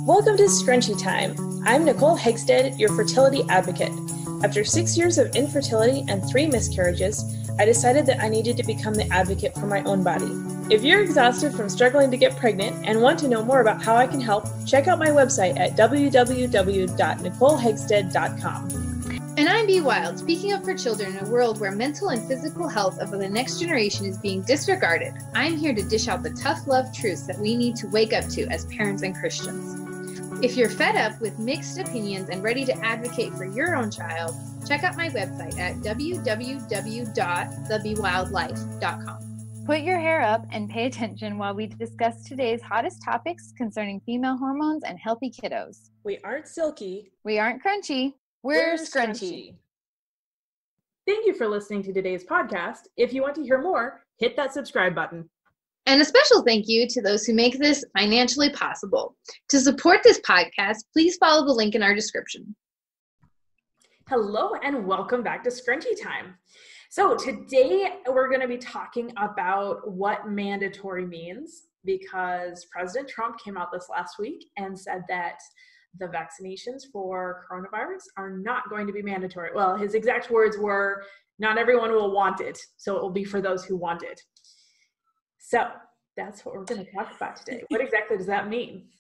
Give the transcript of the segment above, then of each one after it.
Welcome to Scrunchy Time. I'm Nicole Hegstead, your fertility advocate. After 6 years of infertility and 3 miscarriages, I decided that I needed to become the advocate for my own body. If you're exhausted from struggling to get pregnant and want to know more about how I can help, check out my website at www.nicolehegstead.com. And I'm Be Wild, speaking up for children in a world where mental and physical health of the next generation is being disregarded. I'm here to dish out the tough love truths that we need to wake up to as parents and Christians. If you're fed up with mixed opinions and ready to advocate for your own child, check out my website at www.thebewildlife.com. Put your hair up and pay attention while we discuss today's hottest topics concerning female hormones and healthy kiddos. We aren't silky. We aren't crunchy. We're scrunchy. Thank you for listening to today's podcast. If you want to hear more, hit that subscribe button. And a special thank you to those who make this financially possible. To support this podcast, please follow the link in our description. Hello and welcome back to Scrunchy Time. So today we're going to be talking about what mandatory means, because President Trump came out this last week and said that the vaccinations for coronavirus are not going to be mandatory. Well, his exact words were, not everyone will want it, so it will be for those who want it. So that's what we're going to talk about today. What exactly does that mean?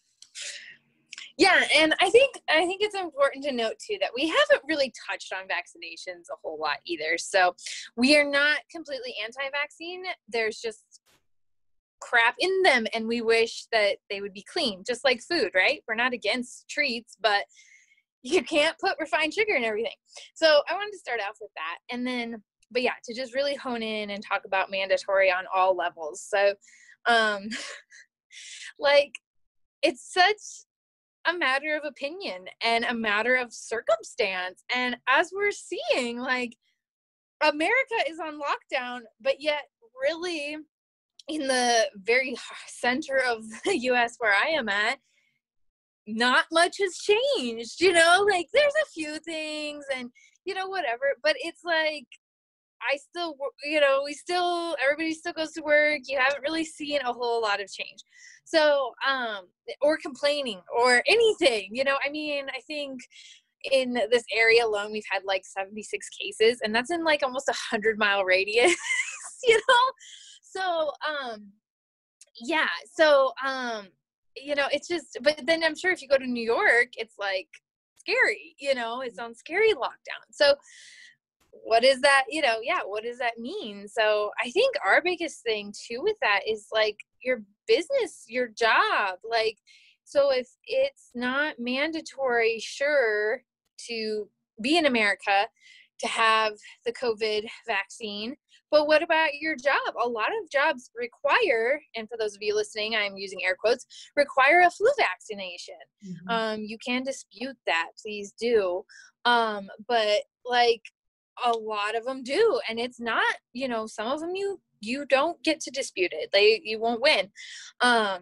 Yeah, and I think it's important to note too that we haven't really touched on vaccinations a whole lot either. So we are not completely anti-vaccine. There's just crap in them, and we wish that they would be clean, just like food, right? We're not against treats, but you can't put refined sugar in everything. So I wanted to start off with that, and then, but yeah, to just really hone in and talk about mandatory on all levels. So, like, it's such a matter of opinion and a matter of circumstance. And as we're seeing, like, America is on lockdown, but yet really in the very center of the U.S. where I am at, not much has changed, like there's a few things and, whatever, but it's like, I still, everybody still goes to work. You haven't really seen a whole lot of change. So, or complaining or anything, I think in this area alone, we've had like 76 cases, and that's in like almost 100-mile radius, So, it's just, but then I'm sure if you go to New York, it's like scary, it's on scary lockdown. So what is that, what does that mean? So I think our biggest thing too with that is like your business, your job, like, so if it's not mandatory, sure, to be in America, to have the COVID vaccine, but what about your job? A lot of jobs require, and for those of you listening, I'm using air quotes, require a flu vaccination. Mm-hmm. You can dispute that, please do. But like a lot of them do, and it's not, some of them you don't get to dispute it. You won't win, or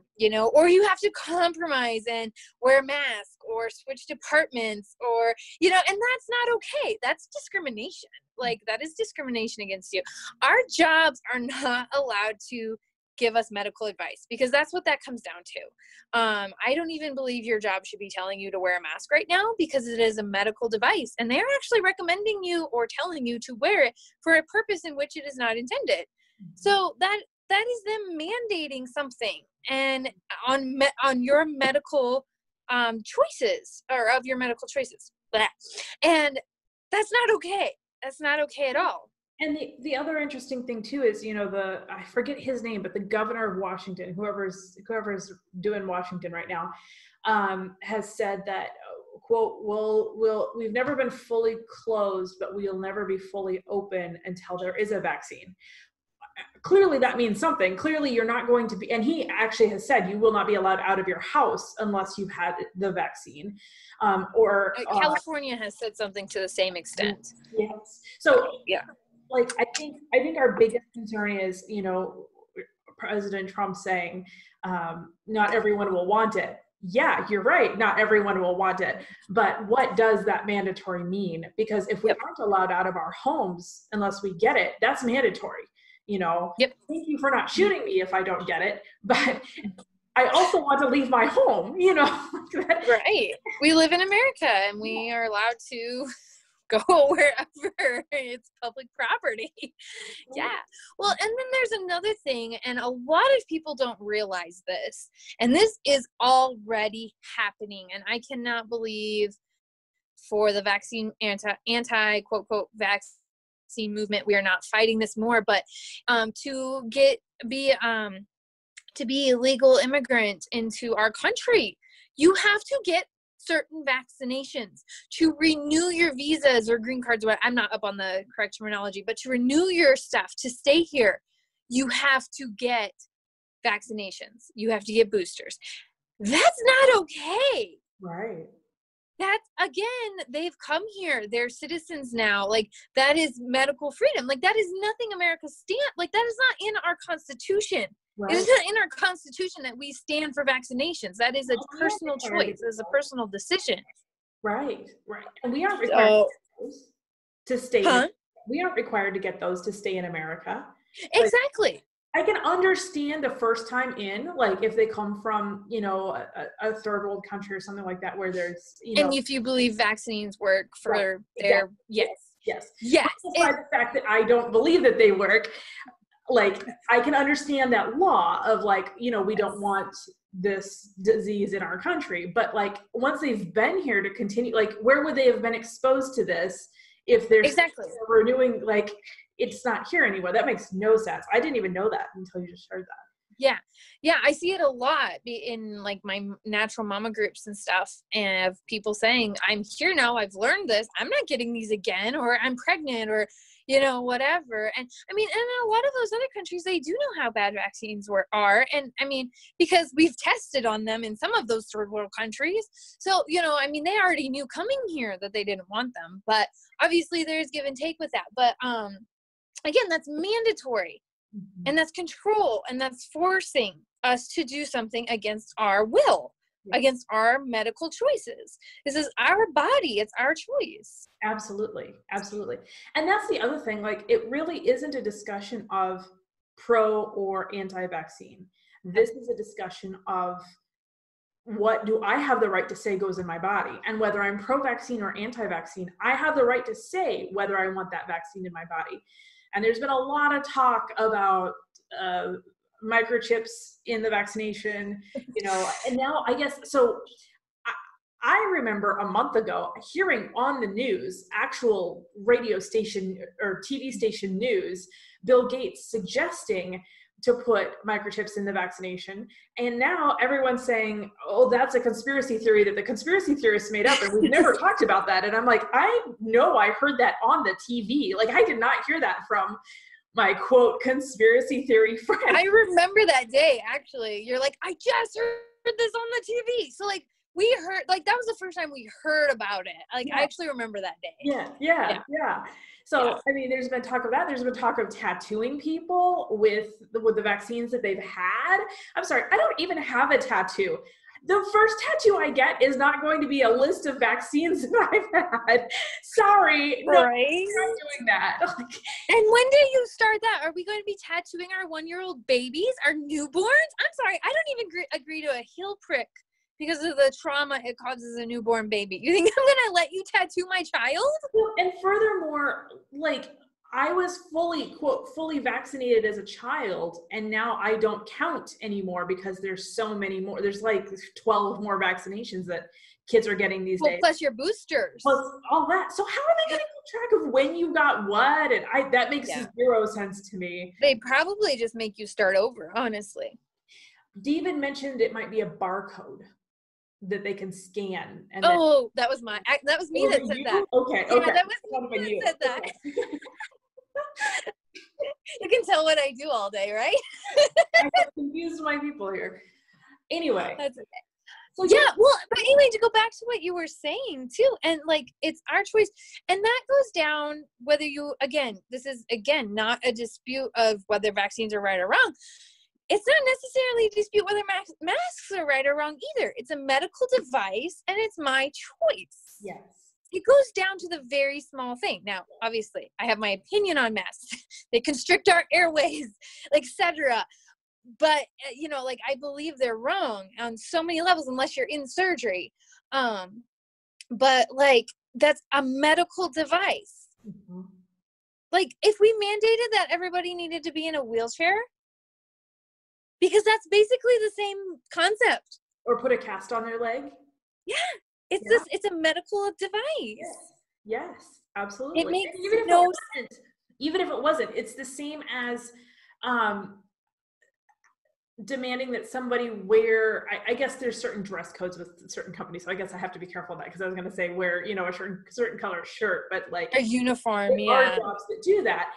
you have to compromise and wear a mask or switch departments or, and that's not okay. That's discrimination. Like, that is discrimination against you. Our jobs are not allowed to give us medical advice, because that's what that comes down to. I don't even believe your job should be telling you to wear a mask right now, because it is a medical device, and they're actually recommending you or telling you to wear it for a purpose in which it is not intended. So that is them mandating something, and on your medical choices, or of your medical choices, and that's not okay. That's not okay at all. And the other interesting thing too is, I forget his name, but the governor of Washington, whoever's doing Washington right now, has said that, quote, we've never been fully closed, but we'll never be fully open until there is a vaccine. Clearly that means something. Clearly you're not going to be, and he actually has said you will not be allowed out of your house unless you've had the vaccine. California has said something to the same extent. Yes. So yeah. Like, I think our biggest concern is, President Trump saying, not everyone will want it. Yeah, you're right. Not everyone will want it. But what does that mandatory mean? Because if we aren't allowed out of our homes unless we get it, that's mandatory. Thank you for not shooting me if I don't get it. But I also want to leave my home, you know. Right. We live in America and we are allowed to go wherever it's public property. Yeah. Well, and then there's another thing, and a lot of people don't realize this, and this is already happening, and I cannot believe for the vaccine anti quote quote vaccine movement we are not fighting this more, but to be a legal immigrant into our country, you have to get certain vaccinations to renew your visas or green cards. I'm not up on the correct terminology, but to renew your stuff to stay here, you have to get vaccinations. You have to get boosters. That's not okay. Right. That's, again, they've come here. They're citizens now. Like, that is medical freedom. Like, that is nothing America like, that is not in our Constitution. Right. It is not in our Constitution that we stand for vaccinations. That is a personal choice. It is a personal decision. Right, right. And we aren't required to stay. We aren't required to get those to stay in America. Exactly. I can understand the first time in, like if they come from, you know, a third world country or something like that, where there's, you know. And if you believe vaccines work for right. their, yes. Yes. Despite the fact that I don't believe that they work, like I can understand that law of like, you know, we don't want this disease in our country, but like once they've been here to continue, like where would they have been exposed to this if they're renewing, like it's not here anymore? That makes no sense. I didn't even know that until you just shared that. Yeah, I see it a lot in like my natural mama groups and stuff, and of people saying, I'm here now, I've learned this, I'm not getting these again, or I'm pregnant, or you know, whatever. And I mean, and in a lot of those other countries, they do know how bad vaccines are. And I mean, because we've tested on them in some of those third world countries. So, you know, I mean, they already knew coming here that they didn't want them, but obviously there's give and take with that. But again, that's mandatory, and that's control, and that's forcing us to do something against our will. Against our medical choices. This is our body. It's our choice. Absolutely. Absolutely. And that's the other thing. Like, it really isn't a discussion of pro or anti-vaccine. This is a discussion of what do I have the right to say goes in my body, and whether I'm pro-vaccine or anti-vaccine, I have the right to say whether I want that vaccine in my body. And there's been a lot of talk about microchips in the vaccination, you know, and now I guess, so I remember a month ago hearing on the news, actual radio station or TV station news, Bill Gates suggesting to put microchips in the vaccination. And now everyone's saying, oh, that's a conspiracy theory that the conspiracy theorists made up, and we've never talked about that. And I'm like, I know I heard that on the TV. Like, I did not hear that from my quote conspiracy theory friend. I remember that day, actually. You're like, I just heard this on the TV. So like we heard, like that was the first time we heard about it. Like I actually remember that day. Yeah. So I mean, there's been talk of that. There's been talk of tattooing people with the vaccines that they've had. I'm sorry, I don't even have a tattoo. The first tattoo I get is not going to be a list of vaccines that I've had. Sorry. No, right? I'm not doing that. And when do you start that? Are we going to be tattooing our 1-year-old babies, our newborns? I'm sorry, I don't even agree to a heel prick because of the trauma it causes a newborn baby. You think I'm going to let you tattoo my child? And furthermore, like, I was fully vaccinated as a child, and now I don't count anymore because there's so many more. There's like 12 more vaccinations that kids are getting these days. Plus your boosters. Plus all that. So how are they going to keep track of when you got what? And that makes zero sense to me. They probably just make you start over, honestly. Devin mentioned it might be a barcode that they can scan. And that was me that said that. Okay. Yeah, that was me that said that. You can tell what I do all day, right? I confused my people here. Anyway. That's okay. So but anyway, to go back to what you were saying too, and like it's our choice, and that goes down whether you, again, this is again not a dispute of whether vaccines are right or wrong. It's not necessarily a dispute whether masks are right or wrong either. It's a medical device, and it's my choice. Yes. It goes down to the very small thing. Now, obviously, I have my opinion on masks. They constrict our airways, etc. but you know, like, I believe they're wrong on so many levels unless you're in surgery. But like, that's a medical device. Mm-hmm. Like, if we mandated that everybody needed to be in a wheelchair, because that's basically the same concept. Or put a cast on their leg. Yeah. It's a medical device. Yes, absolutely. It makes even if it wasn't, it's the same as demanding that somebody wear, I guess there's certain dress codes with certain companies, so I guess I have to be careful of that, because I was going to say wear, you know, a certain color shirt, but like a uniform, there are jobs that do that.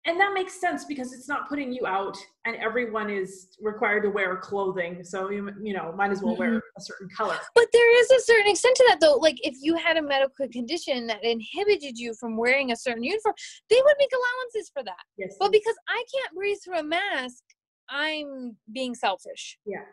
And that makes sense, because it's not putting you out and everyone is required to wear clothing. So, you know, might as well wear a certain color. But there is a certain extent to that, though. Like, if you had a medical condition that inhibited you from wearing a certain uniform, they would make allowances for that. Yes. But because I can't breathe through a mask, I'm being selfish. Yes.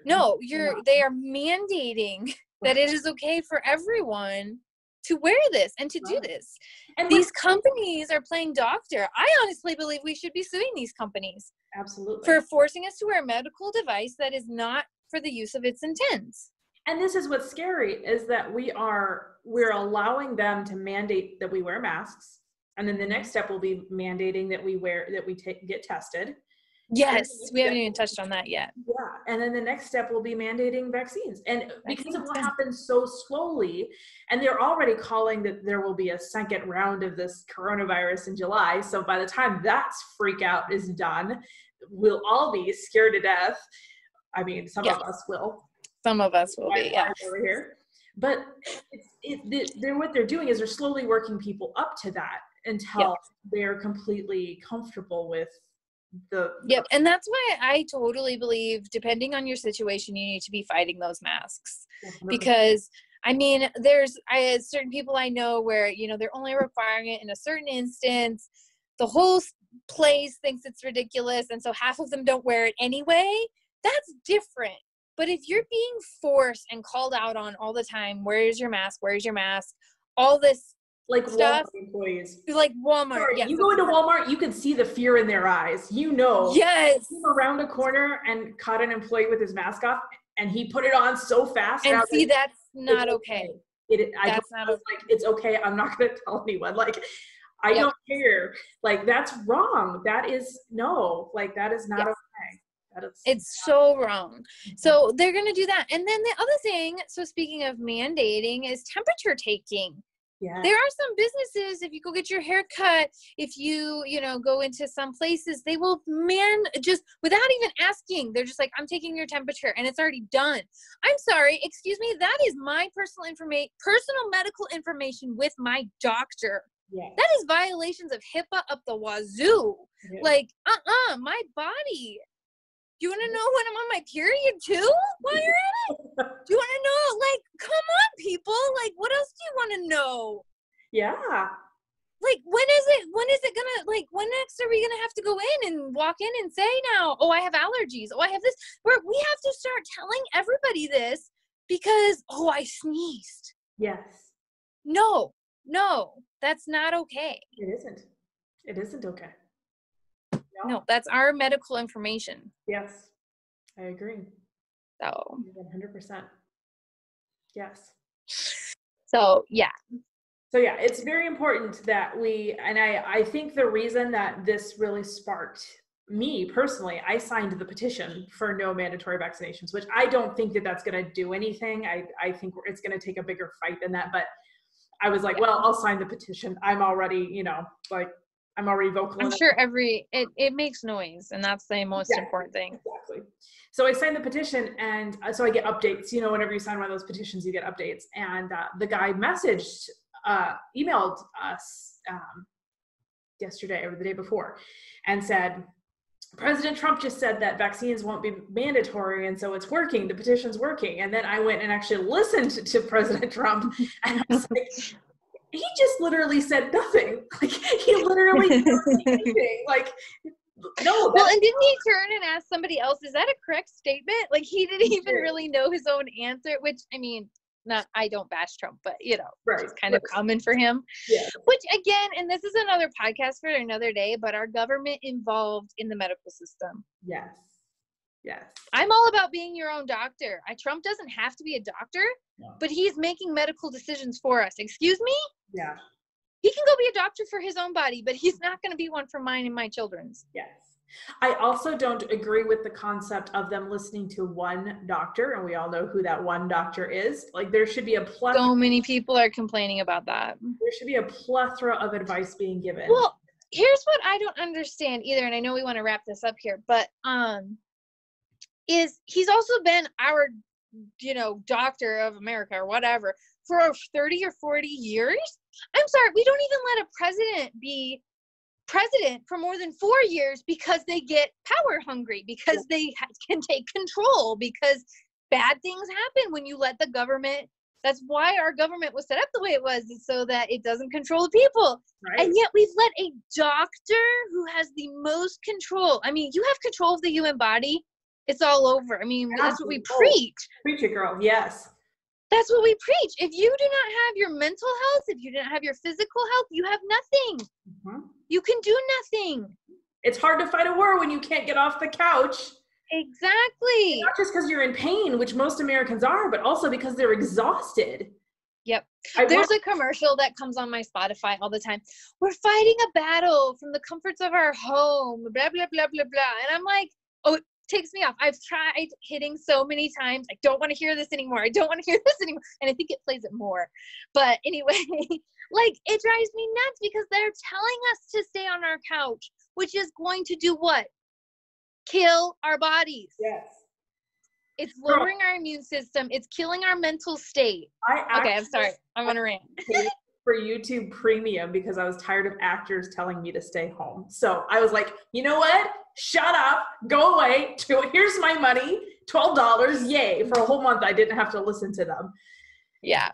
No, they are mandating that it is okay for everyone to wear this and to do this. And these companies are playing doctor. I honestly believe we should be suing these companies. Absolutely. For forcing us to wear a medical device that is not for the use of its intents. And this is what's scary, is that we're allowing them to mandate that we wear masks. And then the next step will be mandating that we get tested. Yes, we haven't even touched on that yet. Yeah, and then the next step will be mandating vaccines. And because of what happens so slowly, and they're already calling that there will be a second round of this coronavirus in July. So by the time that freak out is done, we'll all be scared to death. I mean, some of us will. Some of us will be, yeah. Over here. But what they're doing is they're slowly working people up to that until they're completely comfortable with and that's why I totally believe, depending on your situation, you need to be fighting those masks. 100%. Because I mean, there's certain people I know where, you know, they're only requiring it in a certain instance. The whole place thinks it's ridiculous, and so half of them don't wear it anyway. That's different. But if you're being forced and called out on all the time, where's your mask, all this like stuff, Walmart employees, like Walmart. Sorry, you go into Walmart, you can see the fear in their eyes. You know, yes, he came around a corner and caught an employee with his mask off, and he put it on so fast. And see, that's not okay. That's not okay. Like, it's okay. I'm not going to tell anyone. Like, I don't care. Like, that's wrong. That is that is not okay. It's so wrong. So they're going to do that. And then the other thing, so speaking of mandating, is temperature taking. Yeah. There are some businesses, if you go get your hair cut, if you go into some places, they will just without even asking, they're just like, I'm taking your temperature, and it's already done. I'm sorry, excuse me, that is my personal medical information with my doctor. Yeah. That is violations of HIPAA up the wazoo. Yeah. Like, my body. Do you want to know when I'm on my period too while you're at it? Do you want to know? Like, come on, people. Like, what else do you want to know? Yeah. Like, when next are we going to have to go in and walk in and say now, oh, I have allergies. Oh, I have this. We have to start telling everybody this because, oh, I sneezed. Yes. No, that's not okay. It isn't okay. No, that's our medical information. Yes, I agree. So 100%. Yes. So yeah, it's very important that I think the reason that this really sparked me personally, I signed the petition for no mandatory vaccinations, which I don't think that that's going to do anything. I think it's going to take a bigger fight than that. But I was like, well, I'll sign the petition. I'm already, I'm already vocal. I'm sure it makes noise, and that's the most important thing. Exactly. So I signed the petition, and so I get updates. Whenever you sign one of those petitions, you get updates. And the guy emailed us yesterday or the day before, and said, President Trump just said that vaccines won't be mandatory, and so it's working. The petition's working. And then I went and actually listened to President Trump, and I was like, he just literally said nothing. Like, he literally didn't say anything. Like, no. Well, and didn't he turn and ask somebody else, is that a correct statement? Like, he didn't even really know his own answer, which, I mean, I don't bash Trump, but Right. it's kind of common for him. Yeah. Which again, and this is another podcast for another day, but our government involved in the medical system. Yes. Yes. I'm all about being your own doctor. Trump doesn't have to be a doctor, but he's making medical decisions for us. Excuse me? Yeah. He can go be a doctor for his own body, but he's not going to be one for mine and my children's. Yes. I also don't agree with the concept of them listening to one doctor, and we all know who that one doctor is. Like, there should be a plethora. So many people are complaining about that. There should be a plethora of advice being given. Well, here's what I don't understand either, and I know we want to wrap this up here, but is he's also been our doctor of America or whatever for 30 or 40 years. I'm sorry, we don't even let a president be president for more than 4 years because they get power hungry, because they can take control, because bad things happen when you let the government. That's why our government was set up the way it was, so that it doesn't control the people. Right. And yet we've let a doctor who has the most control. I mean, you have control of the human body. It's all over. I mean, that's what we preach. Preach it, girl. Yes. That's what we preach. If you do not have your mental health, if you don't have your physical health, you have nothing. Mm-hmm. You can do nothing. It's hard to fight a war when you can't get off the couch. Exactly. And not just because you're in pain, which most Americans are, but also because they're exhausted. Yep. There's a commercial that comes on my Spotify all the time. We're fighting a battle from the comforts of our home, blah, blah, blah, blah, blah. And I'm like, oh, it takes me off. I've tried hitting so many times. I don't want to hear this anymore. I don't want to hear this anymore. And I think it plays it more. But anyway, like, it drives me nuts because they're telling us to stay on our couch, which is going to do what? Kill our bodies. Yes. It's lowering our immune system. It's killing our mental state. Okay, I'm sorry. I'm going to rant. For YouTube Premium because I was tired of actors telling me to stay home. So I was like, you know what? Shut up. Go away. Here's my money. $12. Yay. For a whole month, I didn't have to listen to them. Yeah.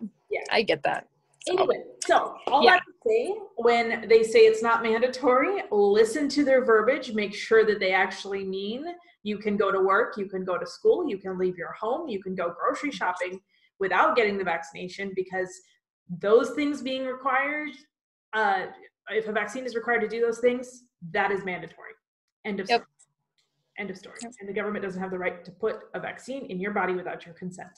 I get that. Anyway, so all that to say, when they say it's not mandatory, listen to their verbiage. Make sure that they actually mean you can go to work, you can go to school, you can leave your home, you can go grocery shopping without getting the vaccination, because those things being required, if a vaccine is required to do those things, that is mandatory. End of story. End of story. And the government doesn't have the right to put a vaccine in your body without your consent.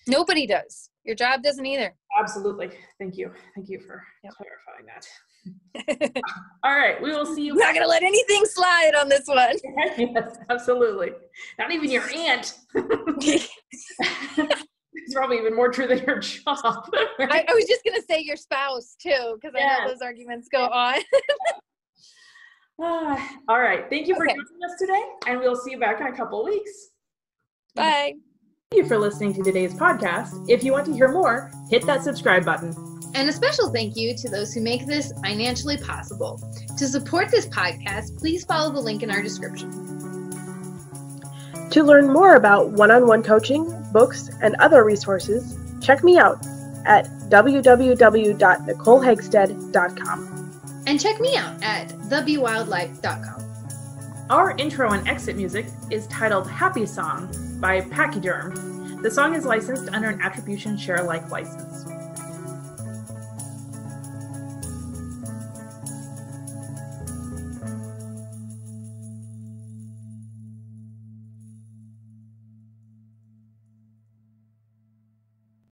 Nobody does. Your job doesn't either. Absolutely. Thank you. Thank you for clarifying that. All right. We will see you. I'm not going to let anything slide on this one. Yes, absolutely. Not even your aunt. It's probably even more true than your job. I was just going to say your spouse too, because I know those arguments go on. All right. Thank you for joining us today, and we'll see you back in a couple of weeks. Bye. Thank you for listening to today's podcast. If you want to hear more, hit that subscribe button. And a special thank you to those who make this financially possible. To support this podcast, please follow the link in our description. To learn more about one-on-one coaching, books, and other resources, check me out at www.nicolehagstead.com. And check me out at thebewildlife.com. Our intro and exit music is titled Happy Song by Pachyderm. The song is licensed under an Attribution Share Alike license.